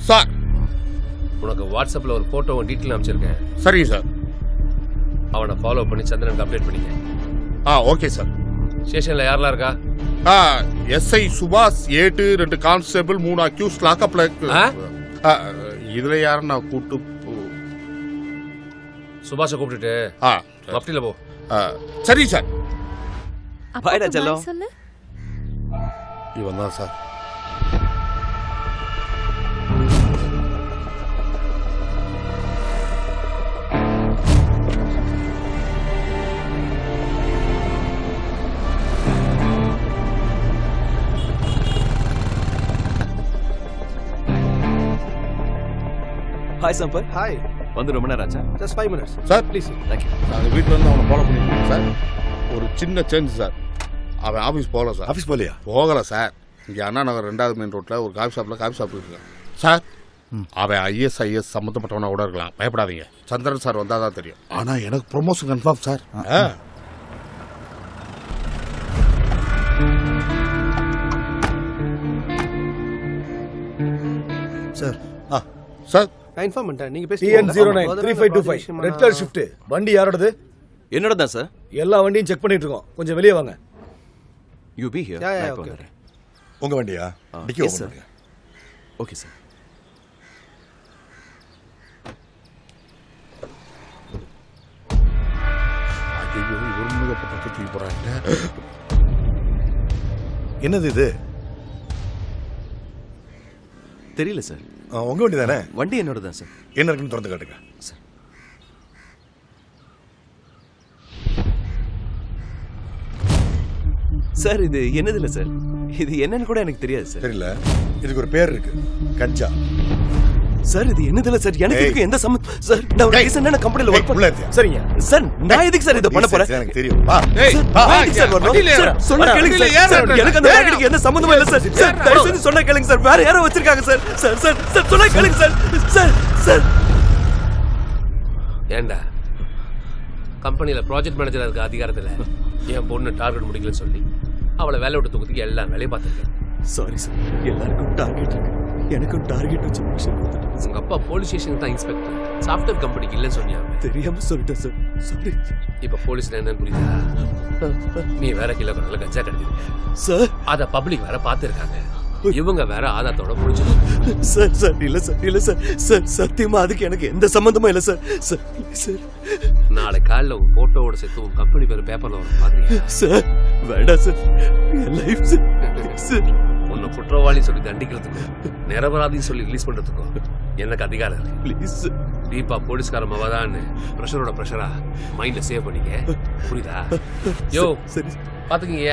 Sir. உனக்கு வாட்ஸ்அப்ல ஒரு போட்டோ டீட்டெயில் அனுப்பிச்சிருக்கேன். சரிங்க சார். அவனை ஃபாலோ பண்ணி சந்திரனுக்கு அப்டேட் பண்ணிக்க. Okay sir. ஸ்டேஷன்ல யாரெல்லாம் இருக்கா? எஸ்ஐ சுபாஷ் 8 2 கான்ஸ்டபிள் 3 அக்யூஸ் லாக்அப்ல இதுல யாரும் நான் கூட்டு சுபாஷை கூப்பிட்டுட்டு மஃப்டில போ. சரி சார். பாய்டா செல்லம். இவன் தான் சார். Hi chamber. ஹாய். வந்து ரொம்ப நேரம் ஆச்சா? Just 5 minutes. Sir please. Thank you. நாங்கள் வீட்டில் இருந்து அவனை ஃபாலோ பண்ணிட்டு சார். ஒரு சின்ன சேஞ்ச் சார். அவன் ஆஃபீஸ் போகல சார். ஆஃபீஸ் போகலையா? போகலை சார். இங்கே அண்ணா நகர் 2வது மெயின் ரோட்டில் ஒரு காஃபி ஷாப்பில் இருக்கான் சார். அவன் ஐஎஸ் சம்மந்தப்பட்டவனா கூட இருக்கலாம். பயப்படாதீங்க. சந்திரன் சார் வந்தால் தான் தெரியும். ஆனால் எனக்கு promotion confirm sir. Sir. Sir நான் இன்ஃபார்ம் பண்ணிட்டேன். நீங்க பேசி TN09 3525 ரெட் கலர் ஷிஃப்ட். வண்டி யாரோடது? என்னோட தான் சார். எல்லா வண்டியும் செக் பண்ணிட்டு இருக்கோம். கொஞ்சம் வெளியே வாங்க. You be here. Yeah, நான் okay. வந்துறேன். உங்க வண்டியா? டிக்கி ஓபன் பண்ணுங்க. Okay sir. ஐயோ இவர் முழுக்க பட்டு தூக்கி போகிறாங்க. என்னது இது? தெரியல சார். உங்க வண்டி தானே? வண்டி என்னோட தான் சார். என்ன இருக்குன்னு திறந்து காட்டுங்க சார். சார் இது என்னது இல்ல சார். இது என்னன்னு கூட எனக்கு தெரியாது சார். தெரியல. இதுக்கு ஒரு பேர் இருக்கு. கஞ்சா. சார் இது என்னது இல்ல சார். எனக்கு இதுக்கு எந்த சம்பந்தம் சார். நான் ஒரு ரீசன்டான கம்பெனில வர்க் உள்ள பண்றேன். இருக்கியா? சரிங்க. சார் நான் எதுக்கு சார் இத பண்ண போறேன்? எனக்கு தெரியும். வா. சார் வரணும். சார் சொன்னா கேளுங்க சார். எனக்கு அந்த பாக்கெட்டுக்கு எந்த சம்பந்தமும் இல்ல சார். சார் தயவு செஞ்சு சொன்னா கேளுங்க சார். வேற யாரோ வச்சிருக்காங்க சார். சார் சார் சார் சொன்னா கேளுங்க சார். சார் சார் ஏண்டா கம்பெனியில் ப்ராஜெக்ட் மேனேஜராக இருக்க அதிகாரத்தில் என் பொண்ணு டார்கெட் முடிக்கலன்னு சொல்லி அவளை வேலை விட்டு தூக்கத்துக்கு எல்லா வேலையும் பார்த்துருக்கேன். Sorry sir. எல்லாருக்கும் டார்கெட் இருக்கு. எனக்கும் டார்கெட் வச்சு மிஷன் கொடுத்துட்டேன். உங்க அப்பா போலீஸ் ஸ்டேஷனுக்கு தான் இன்ஸ்பெக்டர். சாஃப்ட்வேர் கம்பெனிக்கு இல்லைன்னு சொன்னாங்க. தெரியாம சொல்லிட்டேன் சார். சாரி. இப்போ போலீஸ்ல என்னன்னு புரியுதா? நீ வேற கிலோ கணக்கில் கஞ்சா கிடைச்சிருக்க சார். அதை பப்ளிக் வேற பார்த்துருக்காங்க. இவங்க வேற ஆதாரத்தோட முடிச்சிருக்காங்க. சார் சார் இல்ல சார் இல்ல சார். சார் சத்தியமா அதுக்கு எனக்கு எந்த சம்பந்தமும் இல்ல சார். சார் சார் நாளை காலைல உன் போட்டோவோட சேர்த்து உன் கம்பெனி பேர் பேப்பர்ல வரும் மாதிரி. சார் வேண்டாம் சார். என் லைஃப் சார். சார் உன்னை குற்றவாளி சொல்லி தண்டிக்கிறதுக்கும் நிரபராதின்னு சொல்லி ரிலீஸ் பண்றதுக்கும் எனக்கு அதிகாரம் இருக்கு. ப்ளீஸ். தீபா போலீஸ்கார மவதான்னு ப்ரெஷரோட ப்ரெஷரா மைண்ட்ல சேவ் பண்ணிக்க. புரியுதா? யோ சரி பாத்துக்கீங்க.